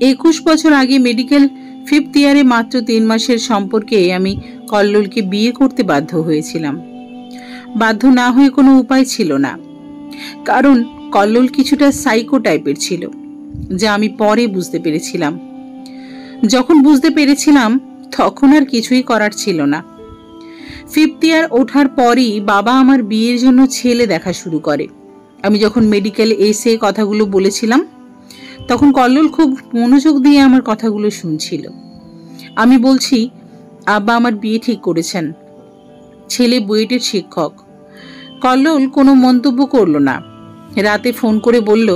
21 বছর আগে medical 5th ইয়ারে মাত্র 3 মাসের সম্পর্কে আমি কল্লোলকে বিয়ে করতে বাধ্য হয়েছিলাম। বাধ্য না হয়ে কোনো উপায় ছিল না, কারণ কল্লোল কিছুটা সাইকো টাইপের ছিল, যা আমি পরে বুঝতে পেরেছিলাম। যখন বুঝতে পেরেছিলাম তখন আর কিছুই করার ছিল না। 5th ইয়ার ওঠার পরই বাবা আমার বিয়ের জন্য ছেলে দেখা শুরু করে। আমি যখন মেডিকেল এসে কথাগুলো বলেছিলাম তখন কল্লোল খুব মনোযোগ দিয়ে আমার কথাগুলো শুনছিল। আমি বলছি, আব্বা আমার বিয়ে ঠিক করেছেন, ছেলে বুয়েটের শিক্ষক। কল্লোল কোনো মন্তব্য করল না। রাতে ফোন করে বলল,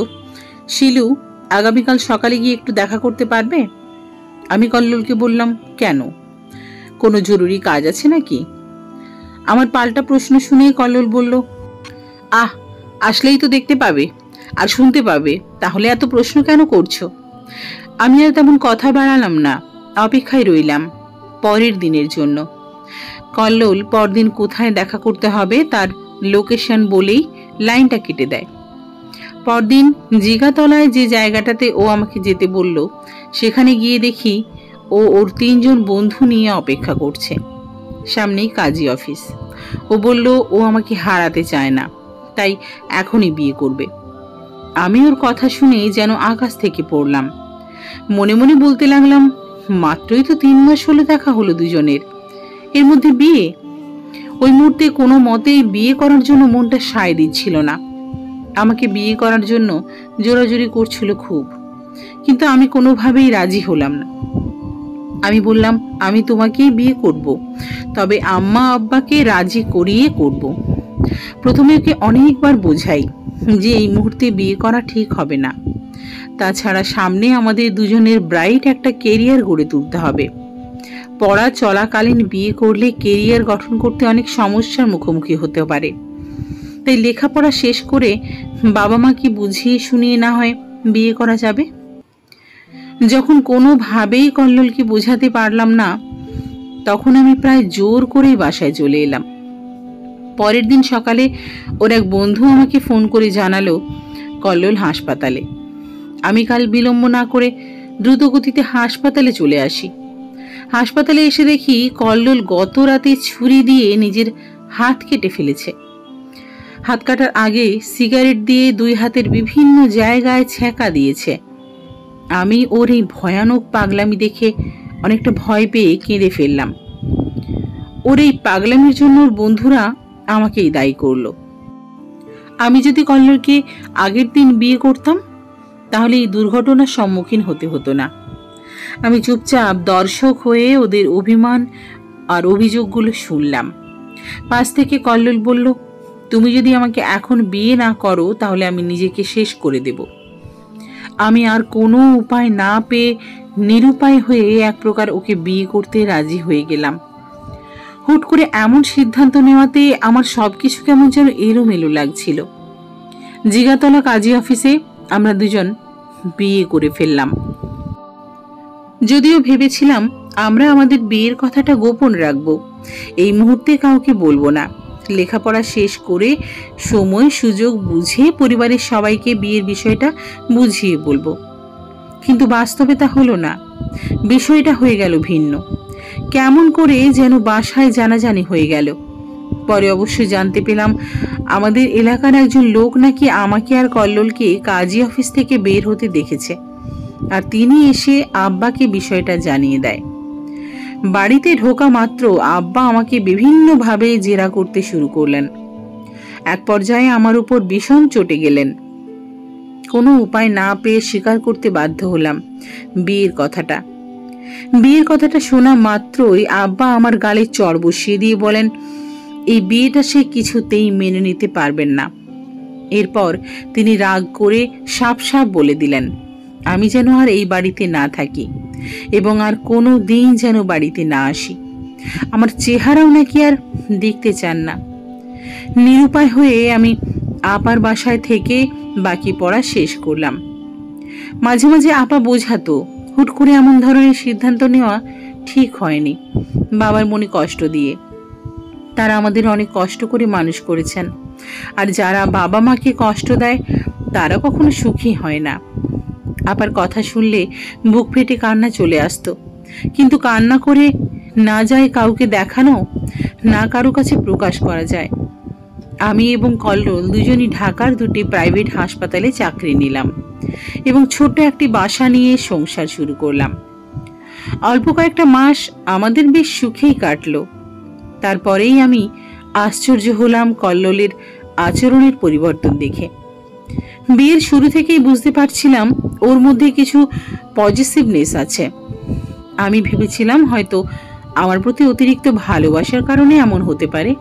শিলু, আগামীকাল সকালে গিয়ে একটু দেখা করতে পারবে? আমি কল্লোলকে বললাম, কেন, কোনো জরুরি কাজ আছে নাকি? আমার পাল্টা প্রশ্ন শুনে কল্লোল বলল, আসলেই তো দেখতে পাবে আর শুনতে পাবে, তাহলে এত প্রশ্ন কেন করছো? আমি আর তেমন কথা বাড়ালাম না, অপেক্ষায় রইলাম পরের দিনের জন্য। কল্লোল পরদিন কোথায় দেখা করতে হবে তার লোকেশন বলেই লাইনটা কেটে দেয়। পরদিন জিগাতলায় যে জায়গাটাতে ও আমাকে যেতে বলল, সেখানে গিয়ে দেখি ও ওর 3 জন বন্ধু নিয়ে অপেক্ষা করছে। সামনেই কাজী অফিস। ও বলল ও আমাকে হারাতে চায় না, তাই এখনই বিয়ে করবে। আমি ওর কথা শুনে যেন আকাশ থেকে পড়লাম। মনে মনে বলতে লাগলাম, মাত্রই তো 3 মাস হলো দেখা হলো দুজনের, এর মধ্যে বিয়ে? ওই মুহূর্তে কোনো মতেই বিয়ে করার জন্য মনটা সায় দিচ্ছিল না। আমাকে বিয়ে করার জন্য জোরাজুরি করছিল খুব, কিন্তু আমি কোনোভাবেই রাজি হলাম না। আমি বললাম, আমি তোমাকেই বিয়ে করব, তবে আম্মা আব্বাকে রাজি করিয়ে করব। প্রথমে ওকে অনেকবার বোঝাই যে এই মুহূর্তে বিয়ে করা ঠিক হবে না। তাছাড়া সামনে আমাদের দুজনের ব্রাইট একটা কেরিয়ার গড়ে তুলতে হবে। পড়া চলাকালীন বিয়ে করলে কেরিয়ার গঠন করতে অনেক সমস্যার মুখোমুখি হতে পারে। তাই লেখাপড়া শেষ করে বাবা মাকে বুঝিয়ে শুনিয়ে না হয় বিয়ে করা যাবে। যখন কোনোভাবেই কল্লোলকে বোঝাতে পারলাম না, তখন আমি প্রায় জোর করেই বাসায় চলে এলাম। পরের দিন সকালে ওর এক বন্ধু আমাকে ফোন করে জানালো কল্লোল হাসপাতালে। আমি কাল বিলম্ব না করে দ্রুত গতিতে হাসপাতালে চলে আসি। হাসপাতালে এসে দেখি কল্লোল গত রাতে ছুরি দিয়ে নিজের হাত কেটে ফেলেছে। হাত কাটার আগে সিগারেট দিয়ে 2 হাতের বিভিন্ন জায়গায় ছ্যাঁকা দিয়েছে। আমি ওর এই ভয়ানক পাগলামি দেখে অনেকটা ভয় পেয়ে কেঁদে ফেললাম। ওর এই পাগলামির জন্য ওর বন্ধুরা আমাকেই দায়ী করলো। আমি যদি কল্লোলকে আগের দিন বিয়ে করতাম তাহলে এই দুর্ঘটনার সম্মুখীন হতে হতো না। আমি চুপচাপ দর্শক হয়ে ওদের অভিমান আর অভিযোগগুলো শুনলাম। পাশ থেকে কল্লোল বলল, তুমি যদি আমাকে এখন বিয়ে না করো তাহলে আমি নিজেকে শেষ করে দেব। আমি আর কোনো উপায় না পেয়ে নিরুপায় হয়ে এক প্রকার ওকে বিয়ে করতে রাজি হয়ে গেলাম। হুট করে এমন সিদ্ধান্ত নেওয়াতে আমার সবকিছু কেমন যেন এলোমেলো লাগছিল। জিগাতলা কাজী অফিসে আমরা দুজন বিয়ে করে ফেললাম। যদিও ভেবেছিলাম আমরা আমাদের বিয়ের কথাটা গোপন রাখবো, এই মুহূর্তে কাউকে বলবো না। লেখাপড়া শেষ করে সময় সুযোগ বুঝে পরিবারের সবাইকে বিয়ের বিষয়টা বুঝিয়ে বলবো, কিন্তু বাস্তবে তা হলো না। বিষয়টা হয়ে গেল ভিন্ন। কেমন করে যেন বাসায় জানাজানি হয়ে গেল। পরে অবশ্যই জানতে পেলাম আমাদের এলাকার একজন লোক নাকি আমাকে আর কল্লোলকে কাজী অফিস থেকে বের হতে দেখেছে, আর তিনি এসে আব্বাকে বিষয়টা জানিয়ে দেয়। বাড়িতে ঢোকা মাত্র আব্বা আমাকে বিভিন্নভাবে জেরা করতে শুরু করলেন। এক পর্যায়ে আমার উপর ভীষণ চটে গেলেন। কোনো উপায় না পেয়ে স্বীকার করতে বাধ্য হলাম বিয়ের কথাটা। বিয়ের কথাটা শোনা মাত্রই আব্বা আমার গালে চড় বসিয়ে দিয়ে বলেন, এই বিয়েটা সে কিছুতেই মেনে নিতে পারবেন না। এরপর তিনি রাগ করে সাপ সাপ বলে দিলেন আমি যেন আর এই বাড়িতে না থাকি এবং আর কোনো দিন যেন বাড়িতে না আসি। আমার চেহারাও নাকি আর দেখতে চান না। নিরুপায় হয়ে আমি আপার বাসায় থেকে বাকি পড়া শেষ করলাম। মাঝে মাঝে আপা বোঝাতো হুট করে এমন ধরনের সিদ্ধান্ত নেওয়া ঠিক হয়নি, বাবার মনে কষ্ট দিয়ে। তারা আমাদের অনেক কষ্ট করে মানুষ করেছেন, আর যারা বাবা মাকে কষ্ট দেয় তারা কখনো সুখী হয় না। আপার কথা শুনলে বুক ফেটে কান্না চলে আসতো, কিন্তু কান্না করে না যায় কাউকে দেখানো, না কারো কাছে প্রকাশ করা যায়। আমি এবং কল্লোল দুজনই ঢাকার দুটি প্রাইভেট হাসপাতালে চাকরি নিলাম এবং ছোট্ট একটি বাসা নিয়ে সংসার শুরু করলাম। অল্প কয়েকটা মাস আমাদের বেশ সুখেই কাটলো। তারপরেই আমি আশ্চর্য হলাম কল্লোলের আচরণের পরিবর্তন দেখে। বিয়ের শুরু থেকেই বুঝতে পারছিলাম ওর মধ্যে কিছু পজিটিভনেস আছে। আমি ভেবেছিলাম হয়তো আমার প্রতি অতিরিক্ত ভালোবাসার কারণে এমন হতে পারে,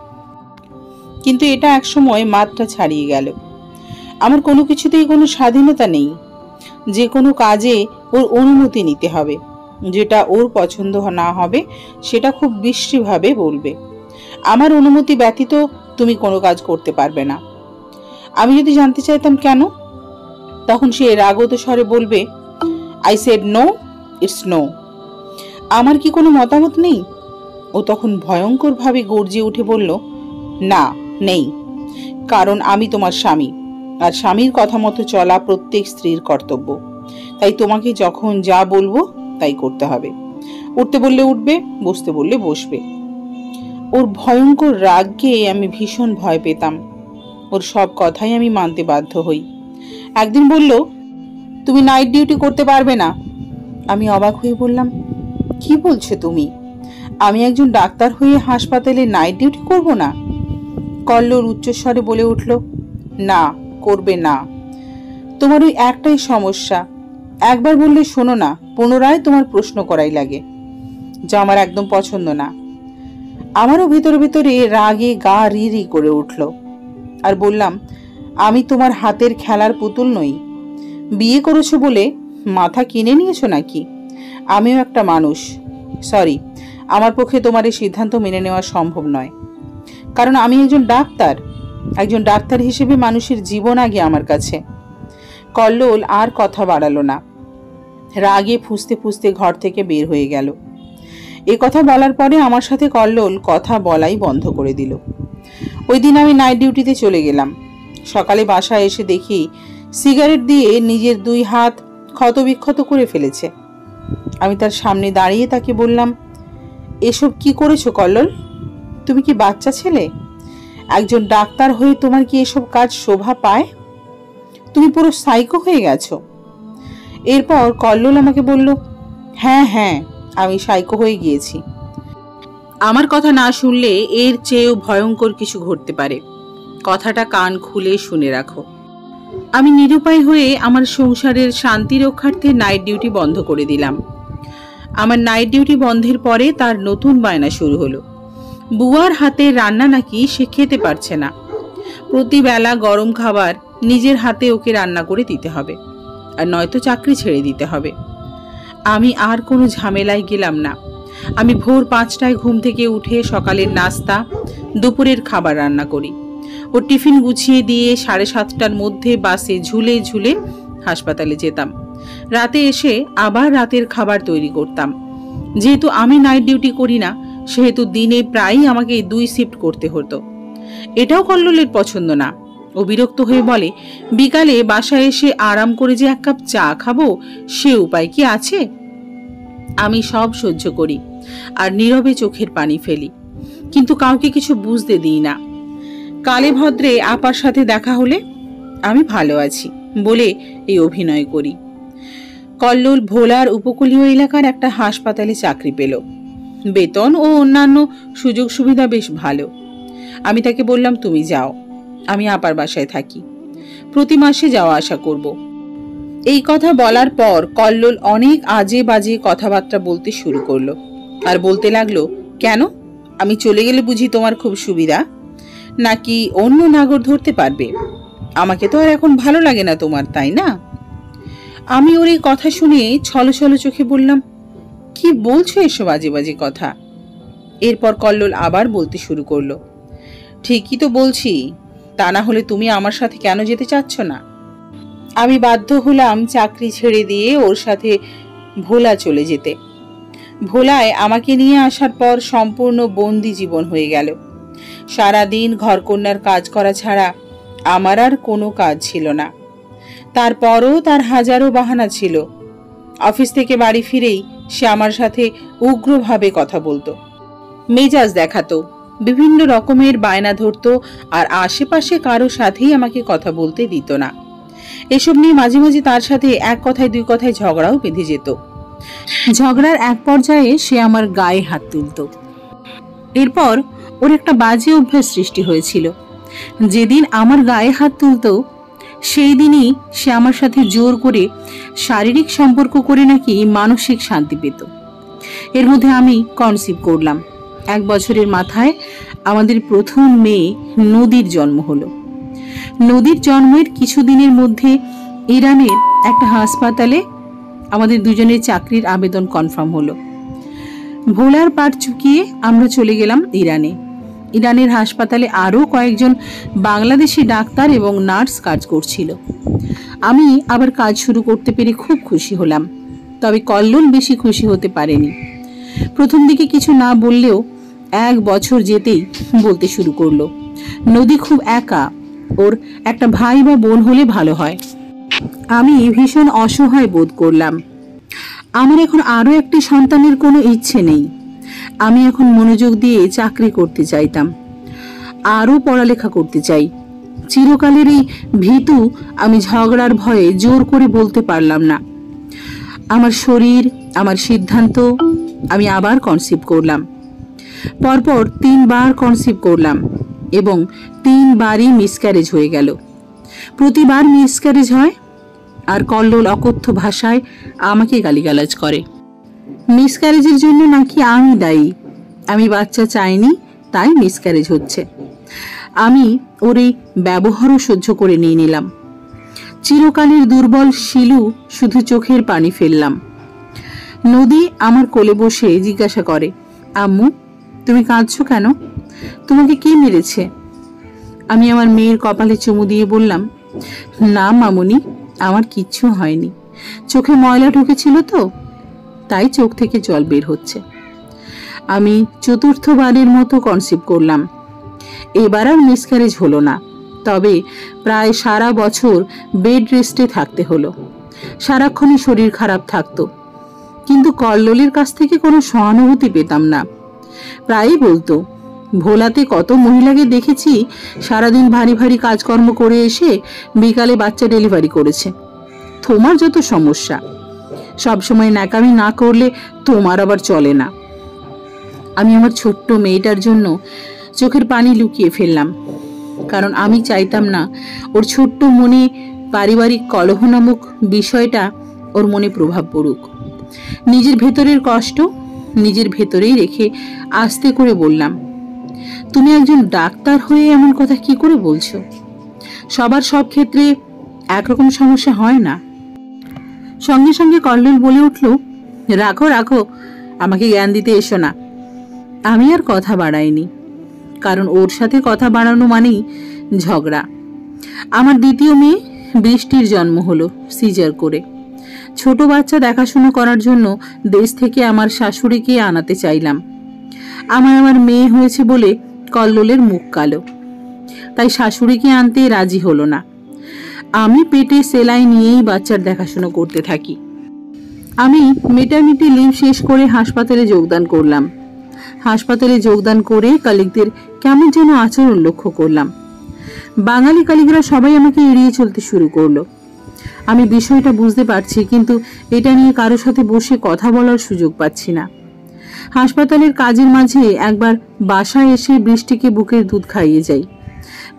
কিন্তু এটা একসময় মাত্রা ছাড়িয়ে গেল। আমার কোনো কিছুতেই কোনো স্বাধীনতা নেই। যে কোনো কাজে ওর অনুমতি নিতে হবে, যেটা ওর পছন্দ না হবে সেটা খুব বিশ্রীভাবে বলবে। আমার অনুমতি ব্যতীত তুমি কোনো কাজ করতে পারবে না। আমি যদি জানতে চাইতাম কেন, তখন সে রাগত স্বরে বলবে, I said no, it's no. আমার কি কোনো মতামত নেই? ও তখন ভয়ঙ্কর ভাবে গর্জে উঠে বলল, না, নেই, কারণ আমি তোমার স্বামী, আর স্বামীর কথা মতো চলা প্রত্যেক স্ত্রীর কর্তব্য। তাই তোমাকে যখন যা বলবো তাই করতে হবে। উঠতে বললে উঠবে, বসতে বললে বসবে। ওর ভয়ঙ্কর রাগকে আমি ভীষণ ভয় পেতাম। ওর সব কথাই আমি মানতে বাধ্য হই। একদিন বলল, তুমি নাইট ডিউটি করতে পারবে না। আমি অবাক হয়ে বললাম, কি বলছো তুমি? আমি একজন ডাক্তার হয়ে হাসপাতালে নাইট ডিউটি করব না? কল্লোল উচ্চস্বরে বলে উঠল, না, করবে না। তোমার ওই একটাই সমস্যা, একবার বললে শোনো না, পুনরায় তোমার প্রশ্ন করাই লাগে, যা আমার একদম পছন্দ না। আমারও ভেতরে ভেতরে রাগে গা রি রি করে উঠল। আর বললাম, আমি তোমার হাতের খেলার পুতুল নই। বিয়ে করেছো বলে মাথা কিনে নিয়েছো নাকি? আমিও একটা মানুষ। সরি, আমার পক্ষে তোমার এই সিদ্ধান্ত মেনে নেওয়া সম্ভব নয়, কারণ আমি একজন ডাক্তার। একজন ডাক্তার হিসেবে মানুষের জীবন আগে আমার কাছে। কল্লোল আর কথা বাড়ালো না, রাগে ফুঁসতে ফুঁসতে ঘর থেকে বের হয়ে গেল। এ কথা বলার পরে আমার সাথে কল্লোল কথা বলাই বন্ধ করে দিল। ওই দিন আমি নাইট ডিউটিতে চলে গেলাম। সকালে বাসায় এসে দেখি সিগারেট দিয়ে নিজের 2 হাত ক্ষতবিক্ষত করে ফেলেছে। আমি তার সামনে দাঁড়িয়ে তাকে বললাম, এসব কি করেছো কল্লোল? তুমি কি বাচ্চা ছেলে? একজন ডাক্তার হয়ে তোমার কি এসব কাজ শোভা পায়? তুমি পুরো সাইকো হয়ে গেছো। এরপর কল্লোল আমাকে বলল, হ্যাঁ হ্যাঁ, আমি সাইকো হয়ে গিয়েছি। আমার কথা না শুনলে এর চেয়েও ভয়ঙ্কর কিছু ঘটতে পারে। কথাটা কান খুলে শুনে রাখো। আমি নিরুপায় হয়ে আমার সংসারের শান্তি রক্ষার্থে নাইট ডিউটি বন্ধ করে দিলাম। আমার নাইট ডিউটি বন্ধের পরে তার নতুন বায়না শুরু হলো। বুয়ার হাতে রান্না নাকি সে খেতে পারছে না। প্রতিবেলা গরম খাবার নিজের হাতে ওকে রান্না করে দিতে হবে, আর নয়তো চাকরি ছেড়ে দিতে হবে। আমি আর কোনো ঝামেলায় গেলাম না। আমি ভোর 5টায় ঘুম থেকে উঠে সকালের নাস্তা, দুপুরের খাবার রান্না করি। ও টিফিন গুছিয়ে দিয়ে 7:30টার মধ্যে বাসে ঝুলে ঝুলে হাসপাতালে যেতাম। রাতে এসে আবার রাতের খাবার তৈরি করতাম। যেহেতু আমি নাইট ডিউটি করি না, সেহেতু দিনে প্রায়ই আমাকে 2 শিফট করতে হতো। এটাও কল্লোলের পছন্দ না। ও বিরক্ত হয়ে বলে, বিকালে বাসায় এসে আরাম করে যে 1 কাপ চা খাবো, সে উপায় কি আছে? আমি সব সহ্য করি আর নীরবে চোখের পানি ফেলি, কিন্তু কাউকে কিছু বুঝতে দিই না। কালে ভদ্রে আপার সাথে দেখা হলে আমি ভালো আছি বলে এই অভিনয় করি। কল্লোল ভোলার উপকূলীয় এলাকার একটা হাসপাতালে চাকরি পেল। বেতন ও অন্যান্য সুযোগ সুবিধা বেশ ভালো। আমি তাকে বললাম, তুমি যাও, আমি আপার বাসায় থাকি, প্রতি মাসে যাওয়া আসা করব। এই কথা বলার পর কল্লোল অনেক আজে বাজে কথাবার্তা বলতে শুরু করলো। আর বলতে লাগলো, কেন, আমি চলে গেলে বুঝি তোমার খুব সুবিধা, নাকি অন্য নাগর ধরতে পারবে? আমাকে তো আর এখন ভালো লাগে না তোমার, তাই না? আমি ওর এই কথা শুনে ছলো ছলো চোখে বললাম, কি বলছো এসব আজে বাজে কথা? এরপর কল্লোল আবার বলতে শুরু করলো, ঠিকই তো বলছি, তা না হলে তুমি আমার সাথে কেন যেতে চাচ্ছ না? আমি বাধ্য হলাম চাকরি ছেড়ে দিয়ে ওর সাথে ভোলা চলে যেতে। ভোলায় আমাকে নিয়ে আসার পর সম্পূর্ণ বন্দি জীবন হয়ে গেল। সারাদিন ঘরকন্যার কাজ করা ছাড়া আমার আর কোনো কাজ ছিল না। তারপরও তার হাজারো বাহানা ছিল। অফিস থেকে বাড়ি ফিরেই সে আমার সাথে উগ্রভাবে কথা বলতো, মেজাজ দেখাতো, বিভিন্ন রকমের বায়না ধরতো, আর আশেপাশে কারো সাথেই আমাকে কথা বলতে দিত না। এসব নিয়ে মাঝে মাঝে তার সাথে এক কথায় দুই কথায় ঝগড়াও বেঁধে যেত। ঝগড়ার এক পর্যায়ে সে আমার গায়ে হাত তুলত। এরপর ওর একটা বাজে অভ্যাস সৃষ্টি হয়েছিল। যেদিন আমার গায়ে হাত তুলত সেই দিনই সে আমার সাথে জোর করে শারীরিক সম্পর্ক করে নাকি মানসিক শান্তি পেত। এর মধ্যে আমি কনসিভ করলাম। 1 বছরের মাথায় আমাদের প্রথম মেয়ে নদীর জন্ম হলো। নদীর জন্মের কিছুদিনের মধ্যে ইরানের একটা হাসপাতালে আমাদের দুজনের চাকরির আবেদন কনফার্ম হলো। ভোলার পাট চুকিয়ে আমরা চলে গেলাম ইরানে। ইরানের হাসপাতালে আরও কয়েকজন বাংলাদেশি ডাক্তার এবং নার্স কাজ করছিল। আমি আবার কাজ শুরু করতে পেরে খুব খুশি হলাম। তবে কল্লোল বেশি খুশি হতে পারেনি। প্রথম দিকে কিছু না বললেও 1 বছর যেতেই বলতে শুরু করলো, নদী খুব একা, ওর একটা ভাই বা বোন হলে ভালো হয়। আমি ভীষণ অসহায় বোধ করলাম। আমার এখন আরও একটি সন্তানের কোনো ইচ্ছে নেই। আমি এখন মনোযোগ দিয়ে চাকরি করতে চাইতাম, আরও পড়ালেখা করতে চাই। চিরকালের এই ভীতু আমি ঝগড়ার ভয়ে জোর করে বলতে পারলাম না। আমার শরীর, আমার সিদ্ধান্ত। আমি আবার কনসিভ করলাম। পরপর 3 বার কনসিভ করলাম এবং 3 বারই মিসক্যারেজ হয়ে গেল। প্রতিবার মিসক্যারেজ হয় আর কল্লোল অকথ্য ভাষায় আমাকে গালিগালাজ করে। মিসক্যারেজের জন্য নাকি আমি দায়ী, আমি বাচ্চা চাইনি তাই মিসক্যারেজ হচ্ছে। আমি ওর এই ব্যবহারও সহ্য করে নিয়ে নিলাম। চিরকালের দুর্বল শিলু শুধু চোখের পানি ফেললাম। নদী আমার কোলে বসে জিজ্ঞাসা করে, আম্মু তুমি কাঁদছো কেন? তোমাকে কে মেরেছে? আমি আমার মেয়ের কপালে চুমু দিয়ে বললাম, না মামুনি, আমার কিচ্ছু হয়নি, চোখে ময়লা ঢুকেছিল তো তাই চোখ থেকে জল বের হচ্ছে। আমি 4র্থবারের মতো কনসিভ করলাম। এবার আর মিসক্যারেজ হলো না, তবে প্রায় সারা বছর বেড রেস্টে থাকতে হলো। সারাক্ষণই শরীর খারাপ থাকতো, কিন্তু কল্লোলের কাছ থেকে কোনো সহানুভূতি পেতাম না। প্রায়ই বলতো, ভোলাতে কত মহিলাকে দেখেছি সারাদিন ভারী ভারী কাজকর্ম করে এসে বিকালে বাচ্চা ডেলিভারি করেছে, তোমার যত সমস্যা, সবসময় ন্যাকামি না করলে তোমার আবার চলে না। আমি আমার ছোট্ট মেয়েটার জন্য চোখের পানি লুকিয়ে ফেললাম, কারণ আমি চাইতাম না ওর ছোট্ট মনে পারিবারিক কলহ নামক বিষয়টা ওর মনে প্রভাব পড়ুক। নিজের ভেতরের কষ্ট নিজের ভেতরেই রেখে আস্তে করে বললাম, তুমি একজন ডাক্তার হয়ে এমন কথা কি করে বলছো? সবার সব ক্ষেত্রে একরকম সমস্যা হয় না। সঙ্গে সঙ্গে কল্লোল বলে উঠল, রাখো রাখো, আমাকে জ্ঞান দিতে এসো না। আমি আর কথা বাড়াইনি, কারণ ওর সাথে কথা বাড়ানো মানেই ঝগড়া। আমার দ্বিতীয় মেয়ে বৃষ্টির জন্ম হলো সিজার করে। ছোট বাচ্চা দেখাশোনা করার জন্য দেশ থেকে আমার শাশুড়িকে আনাতে চাইলাম। আমার মেয়ে হয়েছে বলে কল্লোলের মুখ কালো, তাই শাশুড়িকে আনতে রাজি হলো না। আমি পেটে সেলাই নিয়েই বাচ্চার দেখাশোনা করতে থাকি। আমি মেটার্নিটি লিভ শেষ করে হাসপাতালে যোগদান করলাম। হাসপাতালে যোগদান করে কলিগদের কেমন যেন আচরণ লক্ষ্য করলাম। বাঙালি কলিগরা সবাই আমাকে এড়িয়ে চলতে শুরু করলো। আমি বিষয়টা বুঝতে পারছি, কিন্তু এটা নিয়ে কারোর সাথে বসে কথা বলার সুযোগ পাচ্ছি না। হাসপাতালের কাজের মাঝে একবার বাসায় এসে বৃষ্টিকে বুকের দুধ খাইয়ে যাই।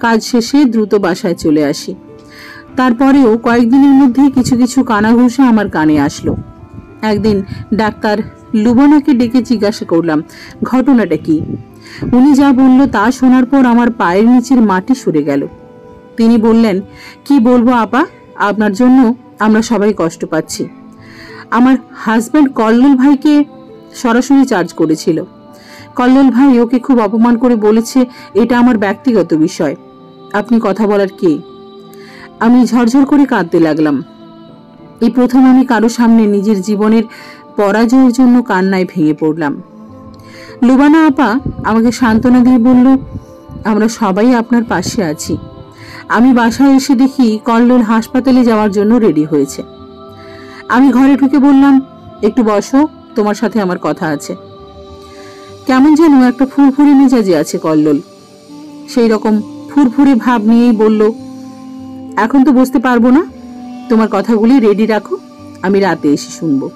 কাজ শেষে দ্রুত বাসায় চলে আসি। তারপরেও কয়েকদিনের মধ্যে কিছু কিছু কানাঘুষা আমার কানে আসলো। একদিন ডাক্তার লুবনাকে ডেকে জিজ্ঞাসা করলাম, ঘটনাটা কি? উনি যা বলল তা শোনার পর আমার পায়ের নিচের মাটি সরে গেল। তিনি বললেন, কি বলবো আপা, আপনার জন্য আমরা সবাই কষ্ট পাচ্ছি। আমার হাজব্যান্ড কল্লোল ভাইকে সরাসরি চার্জ করেছিল। কল্লোল ভাই ওকে খুব অপমান করে বলেছে এটা আমার ব্যক্তিগত বিষয়, আপনি কথা বলার কে? আমি ঝরঝর করে কাঁদতে লাগলাম। এই প্রথম আমি কারো সামনে নিজের জীবনের পরাজয়ের জন্য কান্নায় ভেঙে পড়লাম। লুবানা আপা আমাকে সান্ত্বনা দিয়ে বলল, আমরা সবাই আপনার পাশে আছি, আমি বাসায় এসে দেখি কল্লোল হাসপাতালে যাওয়ার জন্য রেডি হয়েছে। আমি ঘরে ঢুকে বললাম, একটু বসো, তোমার সাথে আমার কথা আছে। কেমন যেন একটা ফুরফুরি মেজাজে আছে কল্লোল। সেই রকম ফুরফুরি ভাব নিয়েই বলল, এখন তো বসতে পারবো না, তোমার কথাগুলি রেডি রাখো, আমি রাতে এসে শুনবো।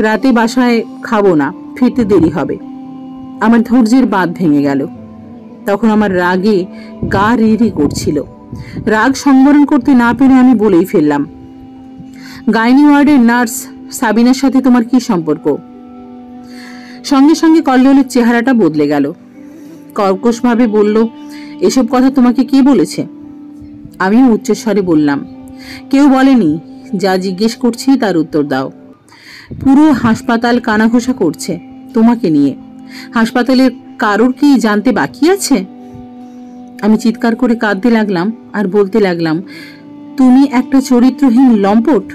রাতে বাসায় খাবো না, ফিরতে দেরি হবে। আমার ধৈর্যের বাঁধ ভেঙে গেল। তখন আমার রাগে গা রি করছিল। রাগ সংবরণ করতে না পেরে আমি বলেই ফেললাম, গাইনি ওয়ার্ডের নার্স সাবিনার সাথে তোমার কি সম্পর্ক? সঙ্গে সঙ্গে কল্লোলের চেহারাটা বদলে গেল। কর্কশভাবে বলল, এসব কথা তোমাকে কে বলেছে? আমিও উচ্চস্বরে বললাম, কেউ বলেনি, যা জিজ্ঞেস করছি তার উত্তর দাও। পুরো হাসপাতাল কানাঘোষা করছে তোমাকে নিয়ে। হাসপাতালের কারোর কি জানতে বাকি আছে? আমি চিৎকার করে কাঁদতে লাগলাম আর বলতে লাগলাম, তুমি একটা চরিত্রহীন লম্পট,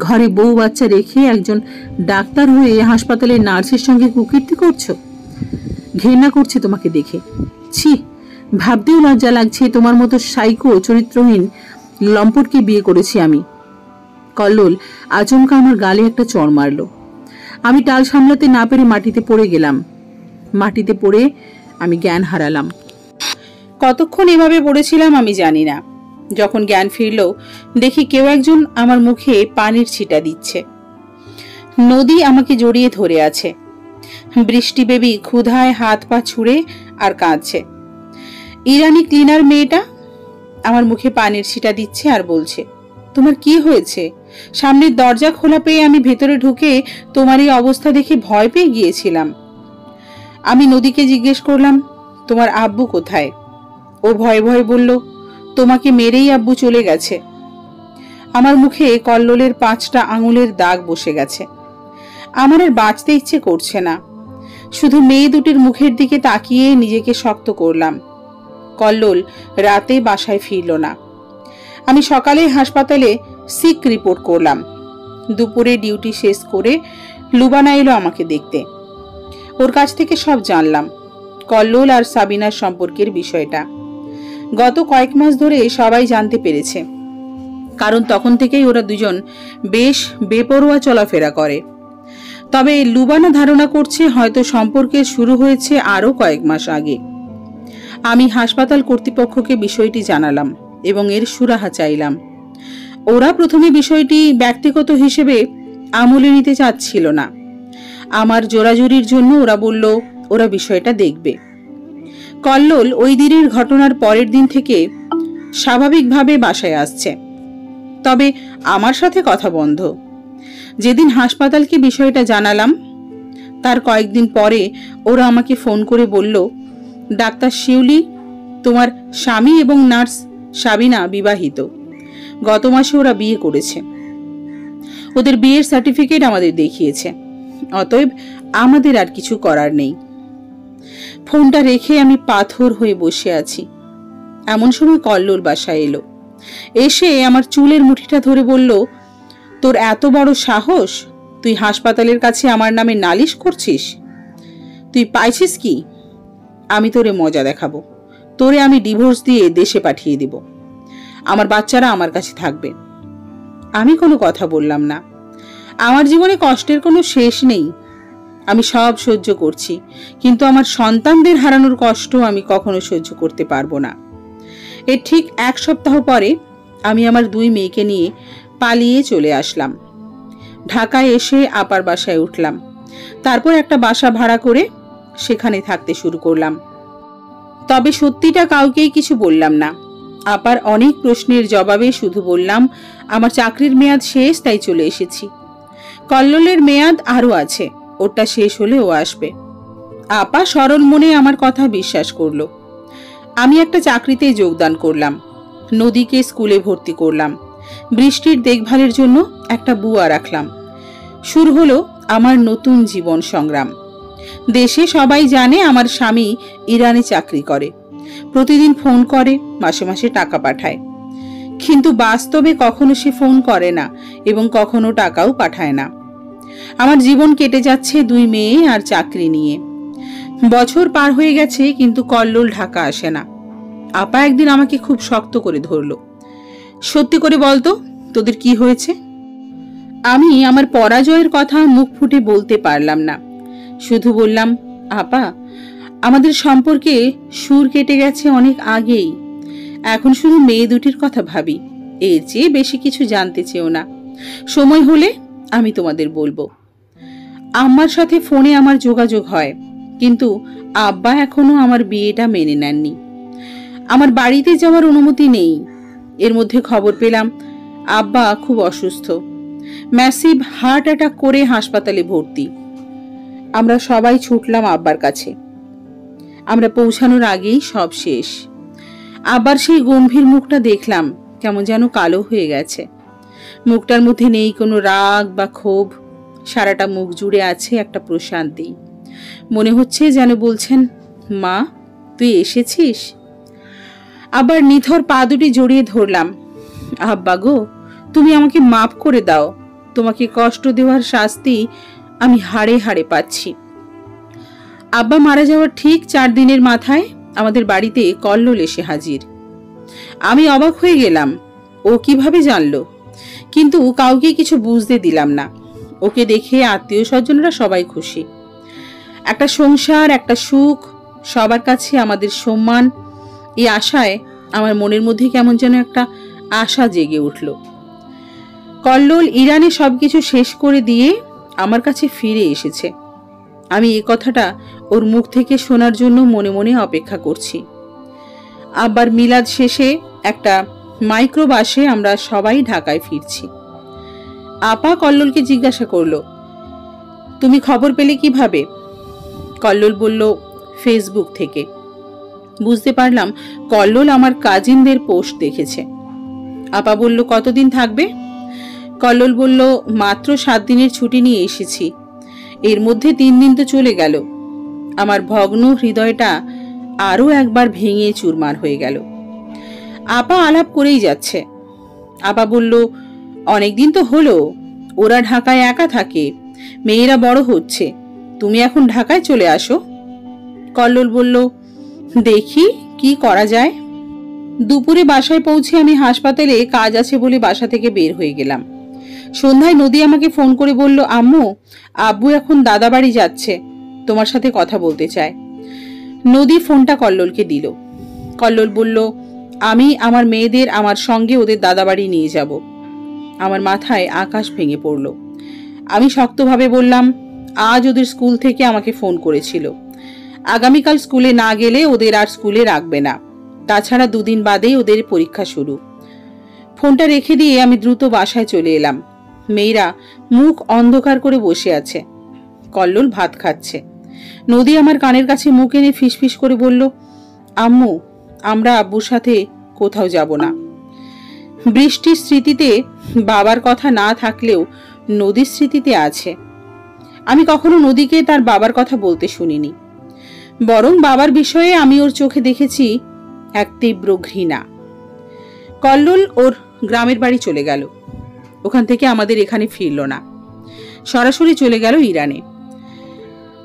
ঘরে বউ বাচ্চা রেখে একজন ডাক্তার হয়ে হাসপাতালের নার্সের সঙ্গে কুকীর্তি করছো। ঘৃণা করছে তোমাকে দেখে। ছি, ভাবতেও লজ্জা লাগছে তোমার মতো সাইকো চরিত্রহীন লম্পটকে বিয়ে করেছি আমি। কল্লোল আচমকা আমার গালে একটা চড় মারল। আমি টাল সামলাতে না পেরে মাটিতে পড়ে গেলাম। মাটিতে পড়ে আমি জ্ঞান হারালাম। কতক্ষণ এভাবে পড়েছিলাম আমি জানি না। যখন জ্ঞান ফিরল, দেখি কেউ একজন আমার মুখে পানির ছিটা দিচ্ছে। নদী আমাকে জড়িয়ে ধরে আছে। বৃষ্টি বেবি ক্ষুধায় হাত পা ছুঁড়ে আর কাঁদছে। ইরানি ক্লিনার মেয়েটা আমার মুখে পানির ছিটা দিচ্ছে আর বলছে, তোমার কি হয়েছে? সামনের দরজা খোলা পেয়ে আমি ভেতরে ঢুকে তোমার এই অবস্থা দেখে ভয় পেয়ে গিয়েছিলাম। আমি নদীকে জিজ্ঞেস করলাম, তোমার আব্বু কোথায়? ও ভয়ে ভয়ে বলল, তোমাকে মেরেই আব্বু চলে গেছে। আমার মুখে কল্লোলের 5টা আঙুলের দাগ বসে গেছে। আমার আর বাঁচতে ইচ্ছে করছে না। শুধু মেয়ে দুটির মুখের দিকে তাকিয়ে নিজেকে শক্ত করলাম। কল্লোল রাতে বাসায় ফিরল না। আমি সকালে হাসপাতালে সিক রিপোর্ট করলাম। দুপুরে ডিউটি শেষ করে লুবানা এলো আমাকে দেখতে। ওর কাছ থেকে সব জানলাম, কল্লোল আর সাবিনার সম্পর্কের বিষয়টা। গত কয়েক মাস ধরে সবাই জানতে পেরেছে, কারণ তখন থেকেই ওরা দুজন বেশ বেপরোয়া চলাফেরা করে। তবে লুবানা ধারণা করছে হয়তো সম্পর্কের শুরু হয়েছে আরও কয়েক মাস আগে। আমি হাসপাতাল কর্তৃপক্ষকে বিষয়টি জানালাম এবং এর সুরাহা চাইলাম। ওরা প্রথমে বিষয়টি ব্যক্তিগত হিসেবে আমলে নিতে চাচ্ছিল না। আমার জোরাজুরির জন্য ওরা বলল ওরা বিষয়টা দেখবে। কল্লোল ওই দিনের ঘটনার পরের দিন থেকে স্বাভাবিকভাবে বাসায় আসছে, তবে আমার সাথে কথা বন্ধ। যেদিন হাসপাতালকে বিষয়টা জানালাম তার কয়েকদিন পরে ওরা আমাকে ফোন করে বলল, ডাক্তার শিউলি, তোমার স্বামী এবং নার্স সাবিনা বিবাহিত। গত মাসে ওরা বিয়ে করেছে। ওদের বিয়ের সার্টিফিকেট আমাদের দেখিয়েছে। অতএব আমাদের আর কিছু করার নেই। ফোনটা রেখে আমি পাথর হয়ে বসে আছি। এমন সময় কল্লোল বাসায় এলো। এসে আমার চুলের মুঠিটা ধরে বলল, তোর এত বড় সাহস, তুই হাসপাতালের কাছে আমার নামে নালিশ করছিস? তুই পাইছিস কি? আমি তোরে মজা দেখাবো। তোরে আমি ডিভোর্স দিয়ে দেশে পাঠিয়ে দিব। আমার বাচ্চারা আমার কাছে থাকবে। আমি কোনো কথা বললাম না। আমার জীবনে কষ্টের কোনো শেষ নেই। আমি সব সহ্য করছি, কিন্তু আমার সন্তানদের হারানোর কষ্ট আমি কখনো সহ্য করতে পারবো না। এর ঠিক 1 সপ্তাহ পরে আমি আমার 2 মেয়েকে নিয়ে পালিয়ে চলে আসলাম। ঢাকায় এসে আপার বাসায় উঠলাম। তারপর একটা বাসা ভাড়া করে সেখানে থাকতে শুরু করলাম। তবে সত্যিটা কাউকেই কিছু বললাম না। আপার অনেক প্রশ্নের জবাবে শুধু বললাম, আমার চাকরির মেয়াদ শেষ, তাই চলে এসেছি। কল্লোলের মেয়াদ আরও আছে, ওটা শেষ হলে ও আসবে। আপা সরল মনে আমার কথা বিশ্বাস করলো। আমি একটা চাকরিতে যোগদান করলাম। নদীকে স্কুলে ভর্তি করলাম। বৃষ্টির দেখভালের জন্য একটা বুয়া রাখলাম। শুরু হলো আমার নতুন জীবন সংগ্রাম। দেশে সবাই জানে আমার স্বামী ইরানে চাকরি করে। প্রতিদিন ফোন করে, মাসে মাসে টাকা পাঠায়। কিন্তু বাস্তবে কখনো সে ফোন করে না এবং কখনো টাকাও পাঠায় না। আমার জীবন কেটে যাচ্ছে 2 মেয়ে আর চাকরি নিয়ে। বছর পার হয়ে গেছে, কিন্তু কল্লোল ঢাকা আসে না। আপা একদিন আমাকে খুব শক্ত করে ধরল। সত্যি করে বলতো, তোদের কি হয়েছে? আমি আমার পরাজয়ের কথা মুখ ফুটে বলতে পারলাম না, শুধু বললাম, আপা, আমাদের সম্পর্কে সুর কেটে গেছে অনেক আগেই। এখন শুধু মেয়ে দুটির কথা ভাবি, এর চেয়ে বেশি কিছু জানতে চেও না। সময় হলে আমি তোমাদের বলবো। আম্মার সাথে ফোনে আমার যোগাযোগ হয়, কিন্তু আব্বা এখনো আমার বিয়েটা মেনে নেননি। আমার বাড়িতে যাওয়ার অনুমতি নেই। এর মধ্যে খবর পেলাম আব্বা খুব অসুস্থ, ম্যাসিভ হার্ট অ্যাটাক করে হাসপাতালে ভর্তি। আমরা সবাই ছুটলাম আব্বার কাছে। আমরা পৌঁছানোর আগেই সব শেষ। আব্বার সেই গম্ভীর মুখটা দেখলাম কেমন যেন কালো হয়ে গেছে। মুখটার মধ্যে নেই কোনো রাগ বা ক্ষোভ, সারাটা মুখ জুড়ে আছে একটা প্রশান্তি। মনে হচ্ছে যেন বলছেন, মা, তুই এসেছিস। আবার নিথর পা দুটি জড়িয়ে ধরলাম। আব্বা গো, তুমি আমাকে মাফ করে দাও। তোমাকে কষ্ট দেওয়ার শাস্তি আমি হাড়ে হাড়ে পাচ্ছি। আব্বা মারা যাওয়ার ঠিক 4 দিনের মাথায় আমাদের বাড়িতে কল্লোল এসে হাজির। আমি অবাক হয়ে গেলাম, ও কিভাবে জানলো, কিন্তু কাউকে কিছু বুঝতে দিলাম না। ওকে দেখে আত্মীয় স্বজনরা সবাই খুশি। একটা সংসার, একটা সুখ, সবার কাছে আমাদের সম্মান, এই আশায় আমার মনের মধ্যে কেমন যেন একটা আশা জেগে উঠল। কল্লোল ইরানে সবকিছু শেষ করে দিয়ে আমার কাছে ফিরে এসেছে। আমি এই কথাটা ওর মুখ থেকে শোনার জন্য মনে মনে অপেক্ষা করছি। আব্বার মিলাদ শেষে একটা মাইক্রোবাসে আমরা সবাই ঢাকায় ফিরছি। আপা কল্লোলকে জিজ্ঞাসা করলো, তুমি খবর পেলে কিভাবে? কল্লোল বলল, ফেসবুক থেকে। বুঝতে পারলাম কল্লোল আমার কাজিনদের পোস্ট দেখেছে। আপা বলল, কতদিন থাকবে? কল্লোল বলল, মাত্র 7 দিনের ছুটি নিয়ে এসেছি। এর মধ্যে 3 দিন তো চলে গেল। আমার ভগ্ন হৃদয়টা আরো একবার ভেঙে চুরমার হয়ে গেল। আপা আলাপ করেই যাচ্ছে। আপা বলল, অনেকদিন তো হলো, ওরা ঢাকায় একা থাকে, মেয়েরা বড় হচ্ছে, তুমি এখন ঢাকায় চলে আসো। কল্লোল বলল, দেখি কি করা যায়। দুপুরে বাসায় পৌঁছে আমি হাসপাতালে কাজ আছে বলে বাসা থেকে বের হয়ে গেলাম। সন্ধ্যায় নদী আমাকে ফোন করে বলল, আম্মু, আব্বু এখন দাদা বাড়ি যাচ্ছে, তোমার সাথে কথা বলতে চায়। নদী ফোনটা কল্লোলকে দিল। কল্লোল বলল, আমি আমার মেয়েদের আমার সঙ্গে ওদের দাদা বাড়ি নিয়ে যাব। আমার মাথায় আকাশ ভেঙে পড়ল। আমি শক্তভাবে বললাম, আজ ওদের স্কুল থেকে আমাকে ফোন করেছিল, আগামীকাল স্কুলে না গেলে ওদের আর স্কুলে রাখবে না, তাছাড়া 2 দিন বাদেই ওদের পরীক্ষা শুরু। ফোনটা রেখে দিয়ে আমি দ্রুত বাসায় চলে এলাম। মেয়েরা মুখ অন্ধকার করে বসে আছে। কল্লোল ভাত খাচ্ছে। নদী আমার কানের কাছে মুখ এনে ফিসফিস করে বলল, আম্মু, আমরা আব্বুর সাথে কোথাও যাব না। বৃষ্টির স্মৃতিতে বাবার কথা না থাকলেও নদীর স্মৃতিতে আছে। আমি কখনো নদীকে তার বাবার কথা বলতে শুনিনি, বরং বাবার বিষয়ে আমি ওর চোখে দেখেছি এক তীব্র ঘৃণা। কল্লোল ওর গ্রামের বাড়ি চলে গেল। ওখান থেকে আমাদের এখানে ফিরল না, সরাসরি চলে গেল ইরানে।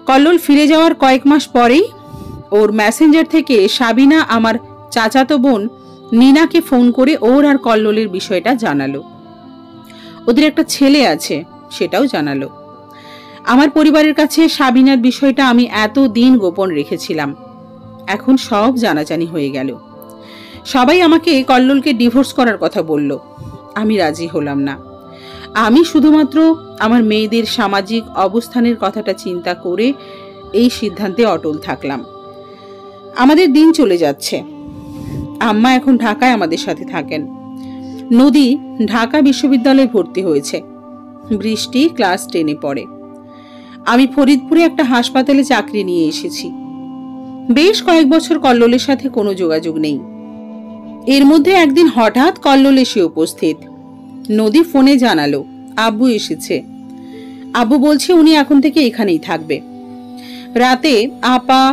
কল্লোল ফিরে যাওয়ার কয়েক মাস পরেই ওর মেসেঞ্জার থেকে সাবিনা আমার চাচাতো বোন নিনাকে ফোন করে ওর আর কল্লোলের বিষয়টা জানালো। ওদের একটা ছেলে আছে সেটাও জানালো। আমার পরিবারের কাছে সাবিনার বিষয়টা আমি এতদিন গোপন রেখেছিলাম, এখন সব জানাজানি হয়ে গেল। সবাই আমাকে কল্লোলকে ডিভোর্স করার কথা বলল। আমি রাজি হলাম না। আমি শুধুমাত্র আমার মেয়েদের সামাজিক অবস্থানের কথাটা চিন্তা করে এই সিদ্ধান্তে অটল থাকলাম। আমাদের দিন চলে যাচ্ছে। আম্মা এখন ঢাকায় আমাদের সাথে থাকেন। নদী ঢাকা বিশ্ববিদ্যালয়ে ভর্তি হয়েছে। বৃষ্টি ক্লাস 10-এ পড়ে। আমি ফরিদপুরে একটা হাসপাতালে চাকরি নিয়ে এসেছি। বেশ কয়েক বছর কল্লোলের সাথে কোনো যোগাযোগ নেই। এর মধ্যে একদিন হঠাৎ কল্লোল এসে উপস্থিত। নদী ফোনে জানালো আব্বু এসেছে। আব্বু বলছে উনি এখন থেকে এখানেই থাকবে। রাতে আপা,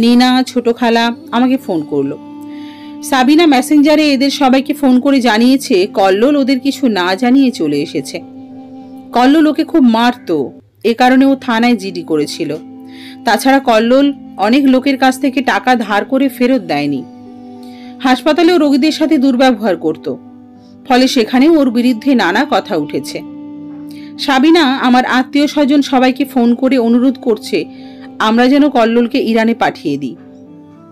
নিনা, ছোট খালা আমাকে ফোন করলো। সাবিনা মেসেঞ্জারে এদের সবাইকে ফোন করে জানিয়েছে কল্লোল ওদের কিছু না জানিয়ে চলে এসেছে। কল্লোল ওকে খুব মারতো, এ কারণে ও থানায় জিডি করেছিল। তাছাড়া কল্লোল অনেক লোকের কাছ থেকে টাকা ধার করে ফেরত দেয়নি। হাসপাতালেও রোগীদের সাথে দুর্ব্যবহার করত, ফলে সেখানেও ওর বিরুদ্ধে নানা কথা উঠেছে। সাবিনা আমার আত্মীয় স্বজন সবাইকে ফোন করে অনুরোধ করছে আমরা যেন কল্লোলকে ইরানে পাঠিয়ে দিই,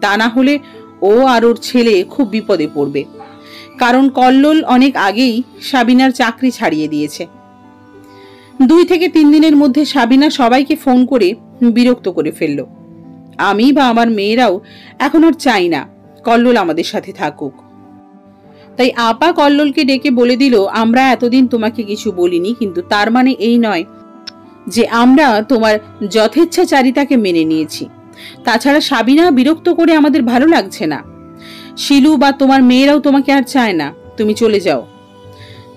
তা না হলে ও আর ওর ছেলে খুব বিপদে পড়বে, কারণ কল্লোল অনেক আগেই সাবিনার চাকরি ছাড়িয়ে দিয়েছে। 2 থেকে 3 দিনের মধ্যে সাবিনা সবাইকে ফোন করে বিরক্ত করে ফেলল। আমি বা আমার মেয়েরাও এখন আর চাই না কল্লোল আমাদের সাথে থাকুক। তাই আপা কল্লোলকে ডেকে বলে দিল আমরা এতদিন তোমাকে কিছু বলিনি, কিন্তু তার মানে এই নয় যে আমরা তোমার যথেচ্ছাচারিতাকে মেনে নিয়েছি। তাছাড়া সাবিনা বিরক্ত করে আমাদের ভালো লাগছে না, শিলু বা তোমার মেয়েরাও তোমাকে আর চায় না, তুমি চলে যাও।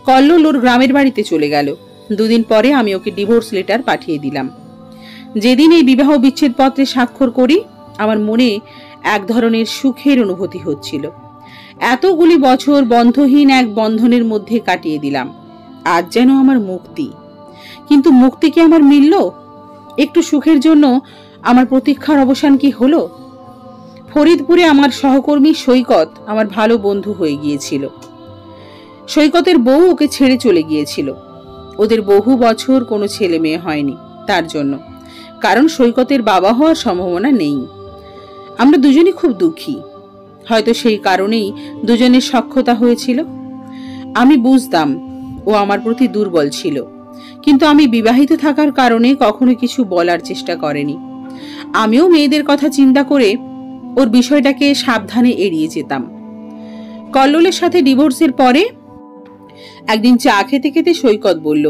কল্লোল ওর গ্রামের বাড়িতে চলে গেল। 2 দিন পরে আমি ওকে ডিভোর্স লেটার পাঠিয়ে দিলাম। যেদিন এই বিবাহ বিচ্ছেদ পত্রে স্বাক্ষর করি আমার মনে এক ধরনের সুখের অনুভূতি হচ্ছিল। এতগুলি বছর বন্ধহীন এক বন্ধনের মধ্যে কাটিয়ে দিলাম, আজ যেন আমার মুক্তি। কিন্তু মুক্তি কি আমার মিলল? একটু সুখের জন্য আমার প্রতীক্ষার অবসান কি হলো? ফরিদপুরে আমার সহকর্মী সৈকত আমার ভালো বন্ধু হয়ে গিয়েছিল। সৈকতের বউ ওকে ছেড়ে চলে গিয়েছিল। ওদের বহু বছর কোনো ছেলে মেয়ে হয়নি তার জন্য, কারণ সৈকতের বাবা হওয়ার সম্ভাবনা নেই। আমরা দুজনই খুব দুঃখী, হয়তো সেই কারণেই দুজনের সখ্যতা হয়েছিল। আমি বুঝতাম ও আমার প্রতি দুর্বল ছিল, কিন্তু আমি বিবাহিত থাকার কারণে কখনো কিছু বলার চেষ্টা করেনি। আমিও মেয়েদের কথা চিন্তা করে ওর বিষয়টাকে সাবধানে এড়িয়ে যেতাম। কল্লোলের সাথে ডিভোর্সের পরে একদিন চা খেতে খেতে সৈকত বলল,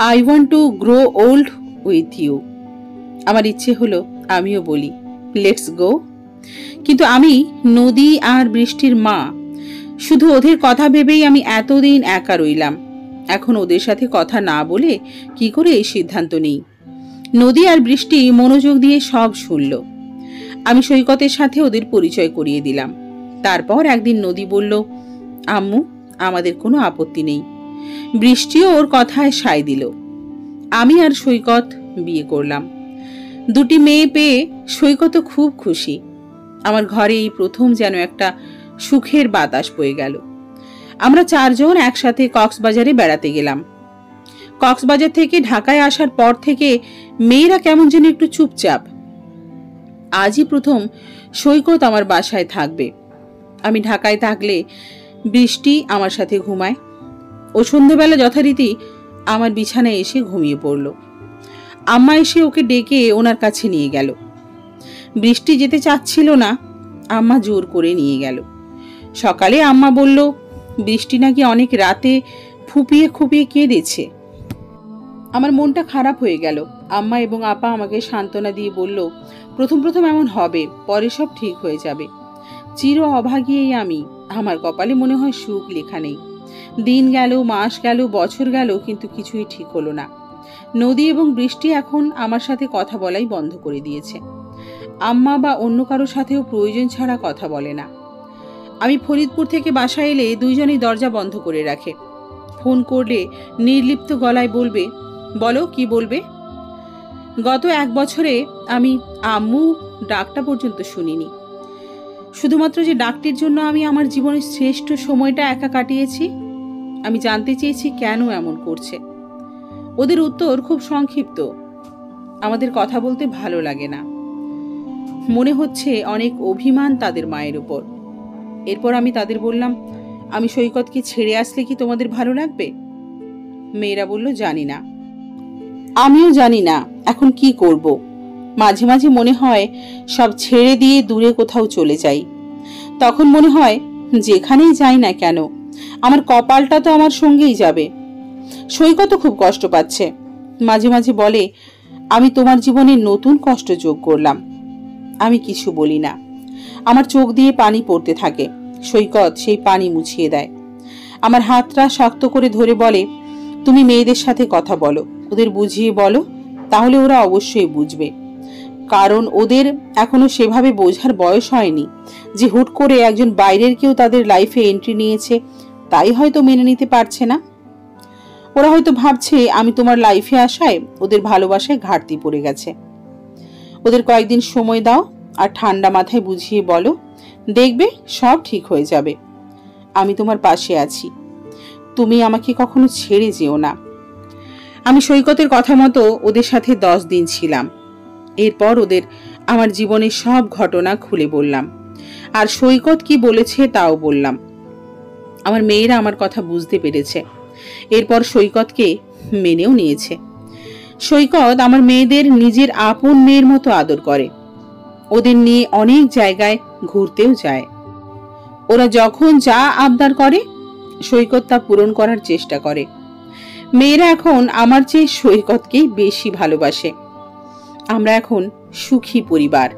I want to grow old with you. আমার ইচ্ছে হলো আমিও বলি লেটস গো, কিন্তু আমি নদী আর বৃষ্টির মা, শুধু ওদের কথা ভেবেই আমি এতদিন একা রইলাম। এখন ওদের সাথে কথা না বলে কি করে এই সিদ্ধান্ত নিই? নদী আর বৃষ্টি মনোযোগ দিয়ে সব শুনল। আমি সৈকতের সাথে ওদের পরিচয় করিয়ে দিলাম। তারপর একদিন নদী বলল, আম্মু আমাদের কোনো আপত্তি নেই। বৃষ্টিও ওর কথায় সায় দিল। আমি আর সৈকত বিয়ে করলাম। 2টি মেয়ে পেয়ে সৈকত খুব খুশি। আমার ঘরে এই প্রথম যেন একটা সুখের বাতাস বয়ে গেল। আমরা 4 জন একসাথে কক্সবাজারে বেড়াতে গেলাম। কক্সবাজার থেকে ঢাকায় আসার পর থেকে মেয়েরা কেমন যেন একটু চুপচাপ। আজই প্রথম সৈকত আমার বাসায় থাকবে। আমি ঢাকায় থাকলে বৃষ্টি আমার সাথে ঘুমায়। ও সন্ধ্যাবেলা যথারীতি আমার বিছানায় এসে ঘুমিয়ে পড়ল। আম্মা এসে ওকে ডেকে ওনার কাছে নিয়ে গেল। বৃষ্টি যেতে চাচ্ছিল না, আম্মা জোর করে নিয়ে গেল। সকালে আম্মা বলল বৃষ্টি নাকি অনেক রাতে ফুপিয়ে খুপিয়ে কেঁদেছে। আমার মনটা খারাপ হয়ে গেল। আম্মা এবং আপা আমাকে সান্ত্বনা দিয়ে বলল, প্রথম প্রথম এমন হবে, পরে সব ঠিক হয়ে যাবে। চির অভাগীই আমি, আমার কপালে মনে হয় সুখ লেখা নেই। দিন গেল, মাস গেল, বছর গেল, কিন্তু কিছুই ঠিক হলো না। নদী এবং বৃষ্টি এখন আমার সাথে কথা বলাই বন্ধ করে দিয়েছে। আম্মা বা অন্য কারোর সাথেও প্রয়োজন ছাড়া কথা বলে না। আমি ফরিদপুর থেকে বাসায় এলে দুইজনই দরজা বন্ধ করে রাখে। ফোন করলে নির্লিপ্ত গলায় বলবে, বলো কি বলবে। গত 1 বছরে আমি আম্মু ডাকটা পর্যন্ত শুনিনি। শুধুমাত্র যে ডাকটির জন্য আমি আমার জীবনের শ্রেষ্ঠ সময়টা একা কাটিয়েছি। আমি জানতে চেয়েছি কেন এমন করছে। ওদের উত্তর খুব সংক্ষিপ্ত, আমাদের কথা বলতে ভালো লাগে না। মনে হচ্ছে অনেক অভিমান তাদের মায়ের উপর। এরপর আমি তাদের বললাম, আমি সৈকতকে ছেড়ে আসলে কি তোমাদের ভালো লাগবে? মেয়েরা বলল, জানি না। আমিও জানি না এখন কি করব। মাঝে মাঝে মনে হয় সব ছেড়ে দিয়ে দূরে কোথাও চলে যাই। তখন মনে হয় যেখানেই যাই না কেন আমার কপালটা তো আমার সঙ্গেই যাবে। সৈকত খুব কষ্ট পাচ্ছে। মাঝে মাঝে বলে, আমি তোমার জীবনে নতুন কষ্ট যোগ করলাম। আমি কিছু বলি না। আমার চোখ দিয়ে পানি পড়তে থাকে। সৈকত সেই পানি মুছিয়ে দেয়। আমার হাতটা শক্ত করে ধরে বলে, তুমি মেয়েদের সাথে কথা বলো, ওদের বুঝিয়ে বলো, তাহলে ওরা অবশ্যই বুঝবে। কারণ ওদের এখনো সেভাবে বোঝার বয়স হয়নি যে হুট করে একজন বাইরের কেউ তাদের লাইফে এন্ট্রি নিয়েছে, তাই হয়তো মেনে নিতে পারছে না। ওরা হয়তো ভাবছে আমি তোমার লাইফে আসায় ওদের ভালোবাসায় ঘাটতি পড়ে গেছে। ওদের কয়েকদিন সময় দাও আর ঠান্ডা মাথায় বুঝিয়ে বলো দেখবে সব ঠিক হয়ে যাবে। আমি তোমার পাশে আছি, তুমি আমাকে কখনো ছেড়ে যেও না। আমি সৈকতের কথা মতো ওদের সাথে 10 দিন ছিলাম। এরপর ওদের আমার জীবনের সব ঘটনা খুলে বললাম, আর সৈকত কি বলেছে তাও বললাম। আমার মেয়েরা আমার কথা বুঝতে পেরেছে। এরপর সৈকতকে মেনেও নিয়েছে। সৈকত আমার মেয়েদের নিজের আপন মেয়ের মতো আদর করে। ওদের নিয়ে অনেক জায়গায় ঘুরতেও যায়। ওরা যখন যা আবদার করে সৈকত তা পূরণ করার চেষ্টা করে। মেয়েরা এখন আমার চেয়ে সৈকতকেই বেশি ভালোবাসে। আমরা এখন সুখী পরিবার।